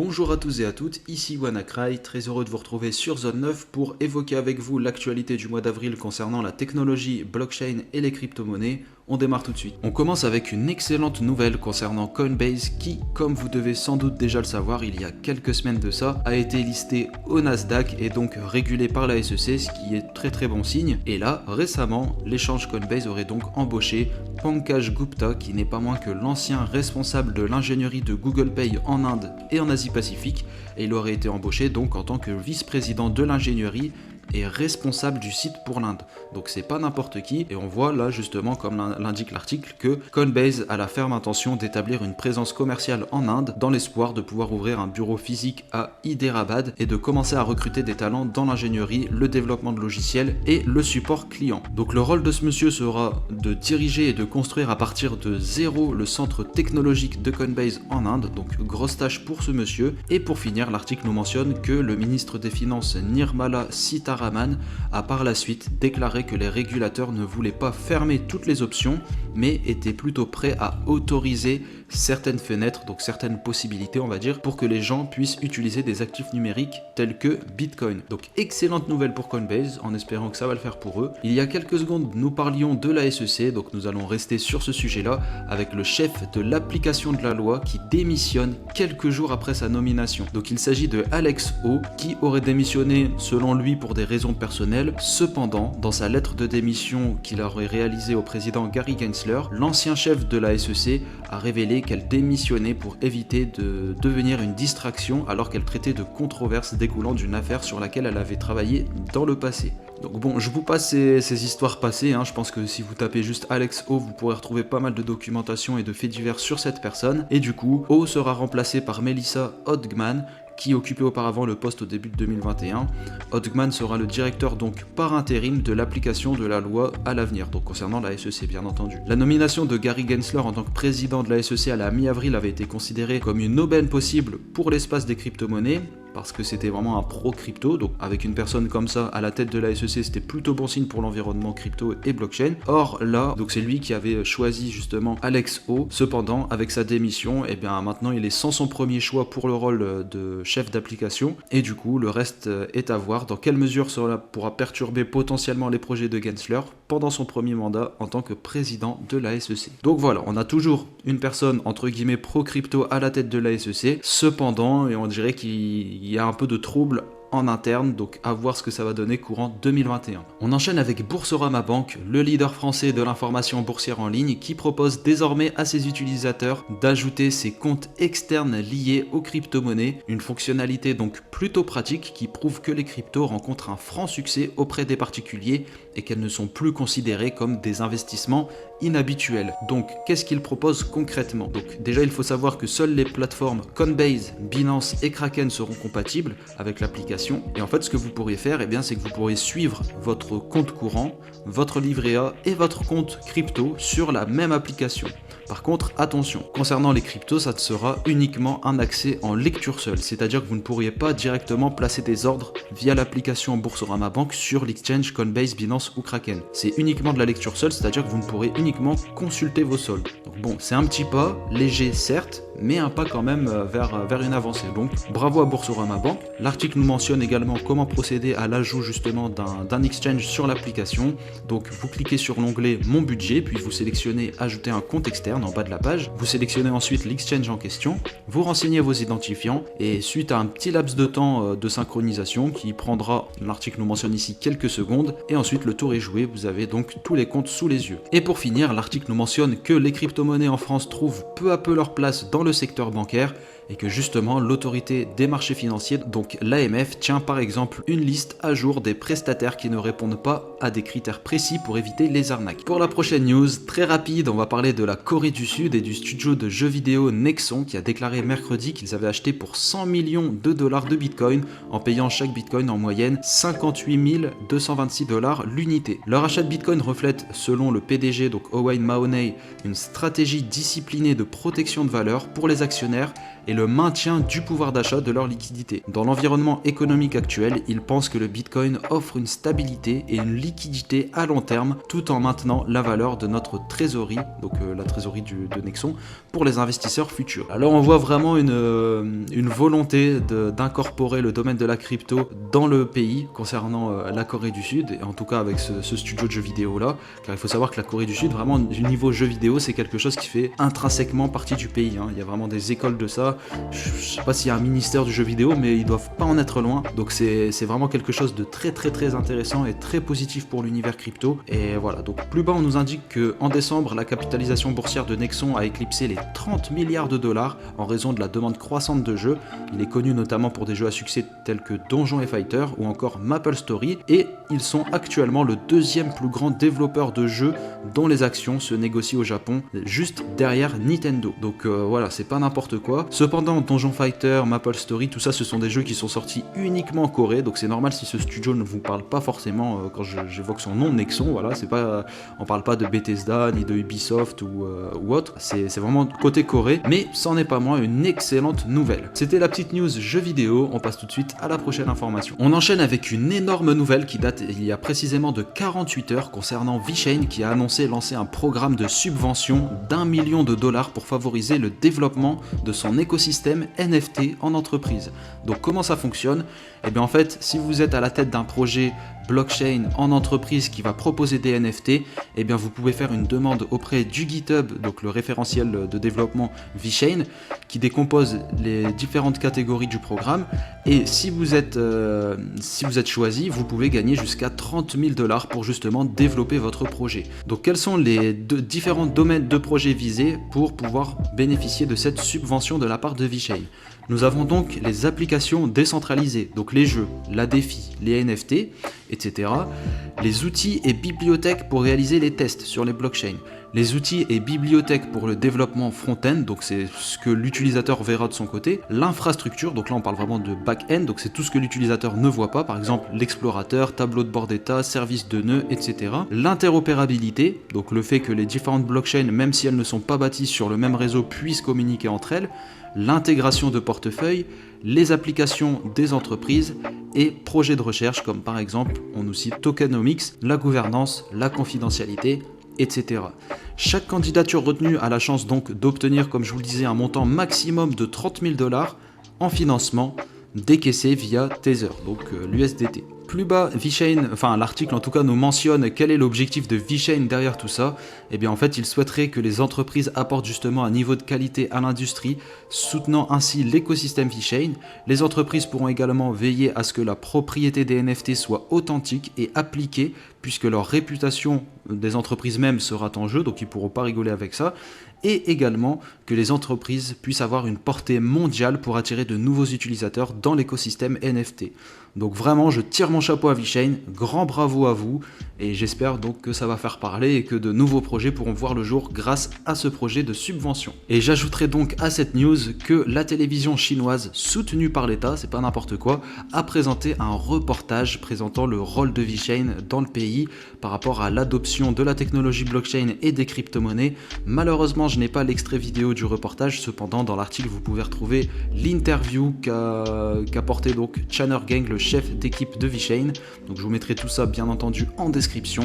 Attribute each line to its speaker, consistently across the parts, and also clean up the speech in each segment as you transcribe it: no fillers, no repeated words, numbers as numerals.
Speaker 1: Bonjour à tous et à toutes, ici WannaCry, très heureux de vous retrouver sur Zone 9 pour évoquer avec vous l'actualité du mois d'avril concernant la technologie, blockchain et les crypto-monnaies. On démarre tout de suite. On commence avec une excellente nouvelle concernant Coinbase qui, comme vous devez sans doute déjà le savoir, il y a quelques semaines de ça, a été listé au Nasdaq et donc régulé par la SEC, ce qui est très bon signe. Et là, récemment, l'échange Coinbase aurait donc embauché Pankaj Gupta, qui n'est pas moins que l'ancien responsable de l'ingénierie de Google Pay en Inde et en Asie-Pacifique, et il aurait été embauché donc en tant que vice-président de l'ingénierie et responsable du site pour l'Inde. Donc c'est pas n'importe qui, et on voit là justement, comme l'indique l'article, que Coinbase a la ferme intention d'établir une présence commerciale en Inde dans l'espoir de pouvoir ouvrir un bureau physique à Hyderabad et de commencer à recruter des talents dans l'ingénierie, le développement de logiciels et le support client. Donc le rôle de ce monsieur sera de diriger et de construire à partir de zéro le centre technologique de Coinbase en Inde, donc grosse tâche pour ce monsieur. Et pour finir, l'article nous mentionne que le ministre des Finances Nirmala Sitharaman a par la suite déclaré que les régulateurs ne voulaient pas fermer toutes les options, mais étaient plutôt prêts à autoriser certaines fenêtres, donc certaines possibilités on va dire, pour que les gens puissent utiliser des actifs numériques tels que Bitcoin. Donc excellente nouvelle pour Coinbase, en espérant que ça va le faire pour eux. Il y a quelques secondes, nous parlions de la SEC, donc nous allons rester sur ce sujet-là avec le chef de l'application de la loi qui démissionne quelques jours après sa nomination. Donc il s'agit de Alex Ho, qui aurait démissionné selon lui pour des raisons personnelles. Cependant, dans sa lettre de démission qu'il aurait réalisée au président Gary Gensler, l'ancien chef de la SEC a révélé qu'elle démissionnait pour éviter de devenir une distraction alors qu'elle traitait de controverses découlant d'une affaire sur laquelle elle avait travaillé dans le passé. Donc bon, je vous passe ces histoires passées, je pense que si vous tapez juste Alex Ho, vous pourrez retrouver pas mal de documentation et de faits divers sur cette personne. Et du coup, Ho sera remplacé par Melissa Hodgman, qui occupait auparavant le poste au début de 2021. Hodgman sera le directeur donc par intérim de l'application de la loi à l'avenir, donc concernant la SEC bien entendu. La nomination de Gary Gensler en tant que président de la SEC à la mi-avril avait été considérée comme une aubaine possible pour l'espace des crypto-monnaies, parce que c'était vraiment un pro-crypto, donc avec une personne comme ça à la tête de la SEC, c'était plutôt bon signe pour l'environnement crypto et blockchain. Or là, donc c'est lui qui avait choisi justement Alex Ho. Cependant, avec sa démission, et bien maintenant il est sans son premier choix pour le rôle de chef d'application, et du coup le reste est à voir dans quelle mesure cela pourra perturber potentiellement les projets de Gensler pendant son premier mandat en tant que président de la SEC. Donc voilà, on a toujours une personne entre guillemets pro-crypto à la tête de la SEC, cependant, et on dirait qu'il y a un peu de trouble en interne, donc à voir ce que ça va donner courant 2021. On enchaîne avec Boursorama Bank, le leader français de l'information boursière en ligne, qui propose désormais à ses utilisateurs d'ajouter ses comptes externes liés aux crypto-monnaies, une fonctionnalité donc plutôt pratique qui prouve que les cryptos rencontrent un franc succès auprès des particuliers et qu'elles ne sont plus considérées comme des investissements inhabituels. Donc qu'est-ce qu'il propose concrètement? Donc déjà il faut savoir que seules les plateformes Coinbase, Binance et Kraken seront compatibles avec l'application. Et en fait ce que vous pourrez faire, c'est que vous pourrez suivre votre compte courant, votre livret A et votre compte crypto sur la même application. Par contre, attention, concernant les cryptos, ça sera uniquement un accès en lecture seule, c'est-à-dire que vous ne pourriez pas directement placer des ordres via l'application Boursorama Bank sur l'exchange Coinbase, Binance ou Kraken. C'est uniquement de la lecture seule, c'est-à-dire que vous ne pourrez uniquement consulter vos soldes. Donc bon, c'est un petit pas, léger certes, mais un pas quand même vers une avancée. Donc bravo à Boursorama Bank. L'article nous mentionne également comment procéder à l'ajout justement d'un exchange sur l'application. Donc vous cliquez sur l'onglet Mon budget, puis vous sélectionnez Ajouter un compte externe en bas de la page. Vous sélectionnez ensuite l'exchange en question, vous renseignez vos identifiants et suite à un petit laps de temps de synchronisation qui prendra, l'article nous mentionne ici, quelques secondes, et ensuite le tour est joué, vous avez donc tous les comptes sous les yeux. Et pour finir, l'article nous mentionne que les crypto-monnaies en France trouvent peu à peu leur place dans le secteur bancaire et que justement l'autorité des marchés financiers, donc l'AMF, tient par exemple une liste à jour des prestataires qui ne répondent pas à des critères précis pour éviter les arnaques. Pour la prochaine news, très rapide, on va parler de la Corée du Sud et du studio de jeux vidéo Nexon qui a déclaré mercredi qu'ils avaient acheté pour 100 millions de dollars de bitcoin en payant chaque bitcoin en moyenne 58 226 dollars l'unité. Leur achat de bitcoin reflète, selon le PDG, donc Owain Mahoney, une stratégie disciplinée de protection de valeur pour les actionnaires et le maintien du pouvoir d'achat de leur liquidité. Dans l'environnement économique actuel, ils pensent que le Bitcoin offre une stabilité et une liquidité à long terme tout en maintenant la valeur de notre trésorerie, donc la trésorerie de Nexon, pour les investisseurs futurs. Alors on voit vraiment une volonté d'incorporer le domaine de la crypto dans le pays concernant la Corée du Sud, et en tout cas avec ce studio de jeux vidéo là, car il faut savoir que la Corée du Sud, vraiment du niveau jeux vidéo, c'est quelque chose qui fait intrinsèquement partie du pays, hein. Il y a vraiment des écoles de ça, je sais pas s'il y a un ministère du jeu vidéo, mais ils doivent pas en être loin, donc c'est vraiment quelque chose de très intéressant et très positif pour l'univers crypto. Et voilà, donc plus bas on nous indique que en décembre, la capitalisation boursière de Nexon a éclipsé les 30 milliards de dollars en raison de la demande croissante de jeux. Il est connu notamment pour des jeux à succès tels que Donjon et Fighter ou encore MapleStory, et ils sont actuellement le deuxième plus grand développeur de jeux dont les actions se négocient au Japon, juste derrière Nintendo. Donc voilà, c'est pas n'importe quoi. Cependant, Donjon Fighter, MapleStory, tout ça, ce sont des jeux qui sont sortis uniquement en Corée, donc c'est normal si ce studio ne vous parle pas forcément quand j'évoque son nom, Nexon, voilà, c'est pas, on parle pas de Bethesda ni de Ubisoft ou autre, c'est vraiment côté Corée, mais c'en est pas moins une excellente nouvelle. C'était la petite news jeux vidéo, on passe tout de suite à la prochaine information. On enchaîne avec une énorme nouvelle qui date il y a précisément de 48 heures concernant VeChain qui a annoncé lancer un programme de subvention d'1 million de dollars pour favoriser le développement de son écosystème NFT en entreprise. Donc comment ça fonctionne? Eh bien en fait, si vous êtes à la tête d'un projet blockchain en entreprise qui va proposer des NFT, eh bien vous pouvez faire une demande auprès du GitHub, donc le référentiel de développement VeChain, qui décompose les différentes catégories du programme, et si vous êtes choisi, vous pouvez gagner jusqu'à 30 000 dollars pour justement développer votre projet. Donc quels sont les différents domaines de projets visés pour pouvoir bénéficier de cette subvention de la part de VeChain? Nous avons donc les applications décentralisées, donc les jeux, la DeFi, les NFT, etc. Les outils et bibliothèques pour réaliser les tests sur les blockchains. Les outils et bibliothèques pour le développement front-end, donc c'est ce que l'utilisateur verra de son côté. L'infrastructure, donc là on parle vraiment de back-end, donc c'est tout ce que l'utilisateur ne voit pas, par exemple l'explorateur, tableau de bord d'état, service de nœuds, etc. L'interopérabilité, donc le fait que les différentes blockchains, même si elles ne sont pas bâties sur le même réseau, puissent communiquer entre elles. L'intégration de portefeuilles, les applications des entreprises et projets de recherche comme par exemple, on nous cite tokenomics, la gouvernance, la confidentialité, etc. Chaque candidature retenue a la chance donc d'obtenir, comme je vous le disais, un montant maximum de 30 000 dollars en financement décaissé via Tether, donc l'USDT. Plus bas, VeChain, enfin l'article en tout cas nous mentionne quel est l'objectif de VeChain derrière tout ça. Et bien en fait il souhaiterait que les entreprises apportent justement un niveau de qualité à l'industrie, soutenant ainsi l'écosystème VeChain. Les entreprises pourront également veiller à ce que la propriété des NFT soit authentique et appliquée, puisque leur réputation des entreprises même sera en jeu, donc ils ne pourront pas rigoler avec ça. Et également que les entreprises puissent avoir une portée mondiale pour attirer de nouveaux utilisateurs dans l'écosystème NFT. Donc vraiment, je tire mon chapeau à VeChain, grand bravo à vous, et j'espère donc que ça va faire parler et que de nouveaux projets pourront voir le jour grâce à ce projet de subvention. Et j'ajouterai donc à cette news que la télévision chinoise, soutenue par l'État, c'est pas n'importe quoi, a présenté un reportage présentant le rôle de VeChain dans le pays par rapport à l'adoption de la technologie blockchain et des crypto-monnaies. Malheureusement, je n'ai pas l'extrait vidéo du reportage, cependant dans l'article vous pouvez retrouver l'interview qu'a porté donc Channer Gang, le chef d'équipe de VeChain. Donc je vous mettrai tout ça bien entendu en description.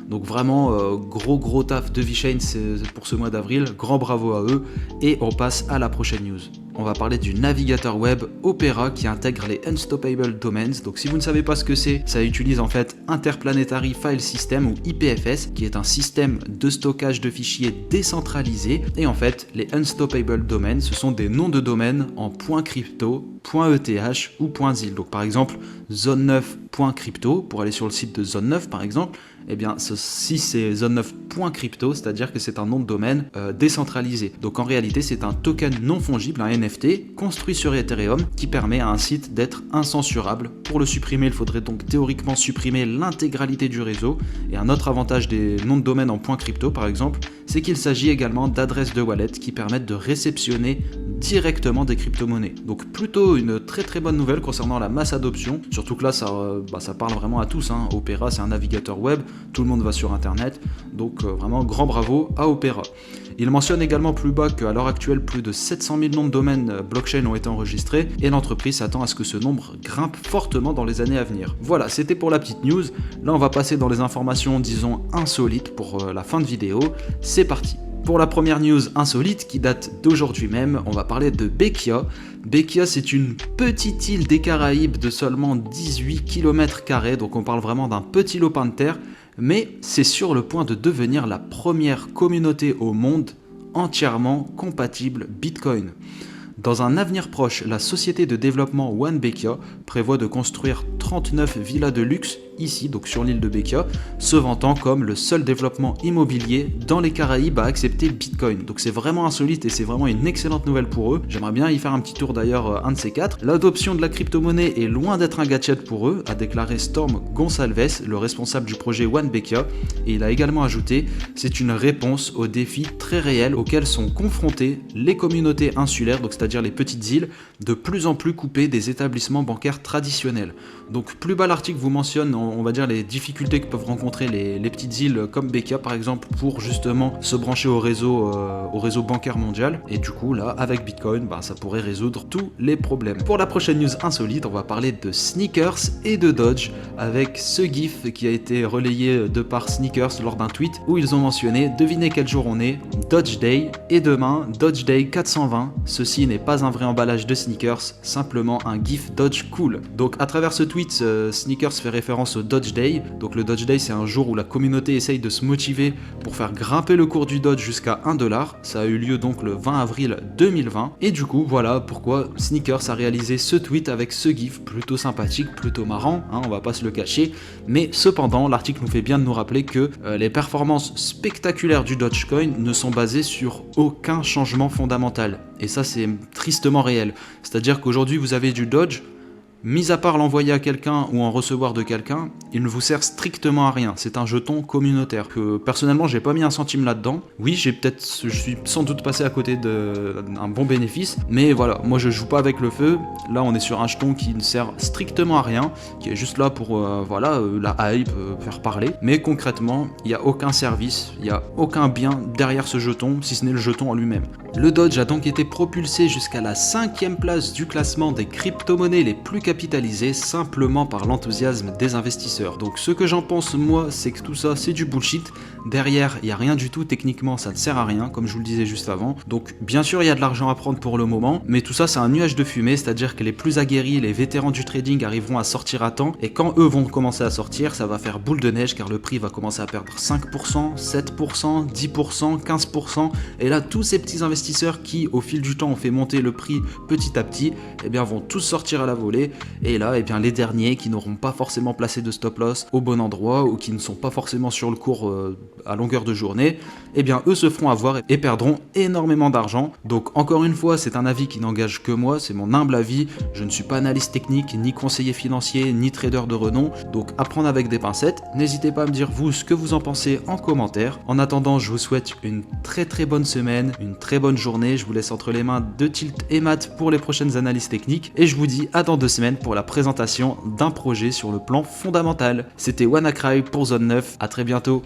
Speaker 1: Donc vraiment gros taf de VeChain pour ce mois d'avril, grand bravo à eux, et on passe à la prochaine news. On va parler du navigateur web Opera qui intègre les Unstoppable Domains. Donc si vous ne savez pas ce que c'est, ça utilise en fait Interplanetary File System ou IPFS, qui est un système de stockage de fichiers décentralisé. Et en fait, les Unstoppable Domains, ce sont des noms de domaines en .crypto, .eth ou .zil. Donc par exemple, zone9.crypto, pour aller sur le site de Zone9 par exemple, eh bien si c'est zone9.crypto, c'est-à-dire que c'est un nom de domaine décentralisé. Donc en réalité c'est un token non fongible, un NFT, construit sur Ethereum, qui permet à un site d'être incensurable. Pour le supprimer, il faudrait donc théoriquement supprimer l'intégralité du réseau. Et un autre avantage des noms de domaine en .crypto par exemple, c'est qu'il s'agit également d'adresses de wallet qui permettent de réceptionner directement des crypto-monnaies. Donc plutôt une très bonne nouvelle concernant la masse adoption, surtout que là ça parle vraiment à tous, hein. Opera c'est un navigateur web, tout le monde va sur internet, donc vraiment grand bravo à Opera. Il mentionne également plus bas qu'à l'heure actuelle, plus de 700 000 noms de domaines blockchain ont été enregistrés et l'entreprise s'attend à ce que ce nombre grimpe fortement dans les années à venir. Voilà, c'était pour la petite news. Là, on va passer dans les informations, disons, insolites pour la fin de vidéo. C'est parti. Pour la première news insolite qui date d'aujourd'hui même, on va parler de Bekia. Bekia, c'est une petite île des Caraïbes de seulement 18 km², donc on parle vraiment d'un petit lopin de terre, mais c'est sur le point de devenir la première communauté au monde entièrement compatible Bitcoin. Dans un avenir proche, la société de développement One Bekia prévoit de construire 39 villas de luxe ici, donc sur l'île de Bekia, se vantant comme le seul développement immobilier dans les Caraïbes à accepter Bitcoin. Donc c'est vraiment insolite et c'est vraiment une excellente nouvelle pour eux. J'aimerais bien y faire un petit tour d'ailleurs, un de ces quatre. L'adoption de la crypto-monnaie est loin d'être un gadget pour eux, a déclaré Storm Gonçalves, le responsable du projet One Bekia, et il a également ajouté « C'est une réponse aux défis très réels auxquels sont confrontées les communautés insulaires, donc c'est-à-dire les petites îles, de plus en plus coupées des établissements bancaires traditionnels. » Donc plus bas l'article vous mentionne, on va dire, les difficultés que peuvent rencontrer les petites îles comme Bekia par exemple pour justement se brancher au réseau bancaire mondial. Et du coup là, avec Bitcoin, ça pourrait résoudre tous les problèmes. Pour la prochaine news insolite, on va parler de sneakers et de Dodge avec ce gif qui a été relayé de par Sneakers lors d'un tweet où ils ont mentionné « Devinez quel jour on est, Dodge Day, et demain, Dodge Day 420. Ceci n'est pas un vrai emballage de sneakers, simplement un gif Dodge cool. » Donc à travers ce tweet, Sneakers fait référence au Dodge Day. Donc le Dodge Day, c'est un jour où la communauté essaye de se motiver pour faire grimper le cours du Dodge jusqu'à 1 $. Ça a eu lieu donc le 20 avril 2020. Et du coup, voilà pourquoi Sneakers a réalisé ce tweet avec ce gif plutôt sympathique, plutôt marrant, on va pas se le cacher. Mais cependant, l'article nous fait bien de nous rappeler que les performances spectaculaires du Dogecoin ne sont basées sur aucun changement fondamental. Et ça, c'est tristement réel. C'est-à-dire qu'aujourd'hui, vous avez du Dodge. Mis à part l'envoyer à quelqu'un ou en recevoir de quelqu'un, il ne vous sert strictement à rien. C'est un jeton communautaire que personnellement j'ai pas mis un centime là-dedans. Oui, je suis sans doute passé à côté d'un bon bénéfice, mais voilà, moi je joue pas avec le feu. Là on est sur un jeton qui ne sert strictement à rien, qui est juste là pour la hype, faire parler. Mais concrètement, il n'y a aucun service, il n'y a aucun bien derrière ce jeton, si ce n'est le jeton en lui-même. Le Dodge a donc été propulsé jusqu'à la 5e place du classement des crypto-monnaies les plus capitalisées simplement par l'enthousiasme des investisseurs. Donc ce que j'en pense moi, c'est que tout ça c'est du bullshit. Derrière, il n'y a rien du tout, techniquement ça ne sert à rien, comme je vous le disais juste avant. Donc bien sûr il y a de l'argent à prendre pour le moment, mais tout ça c'est un nuage de fumée, c'est-à-dire que les plus aguerris, les vétérans du trading arriveront à sortir à temps, et quand eux vont commencer à sortir, ça va faire boule de neige car le prix va commencer à perdre 5%, 7%, 10%, 15%, et là tous ces petits investisseurs qui au fil du temps ont fait monter le prix petit à petit, vont tous sortir à la volée, et là les derniers qui n'auront pas forcément placé de stop loss au bon endroit ou qui ne sont pas forcément sur le cours à longueur de journée, eux se feront avoir et perdront énormément d'argent. Donc encore une fois, c'est un avis qui n'engage que moi, c'est mon humble avis, je ne suis pas analyste technique, ni conseiller financier, ni trader de renom, donc à prendre avec des pincettes. N'hésitez pas à me dire vous ce que vous en pensez en commentaire. En attendant, je vous souhaite une très bonne semaine, une très bonne journée, je vous laisse entre les mains de Tilt et Matt pour les prochaines analyses techniques, et je vous dis à dans 2 semaines pour la présentation d'un projet sur le plan fondamental. C'était WannaCry pour Zone 9, à très bientôt.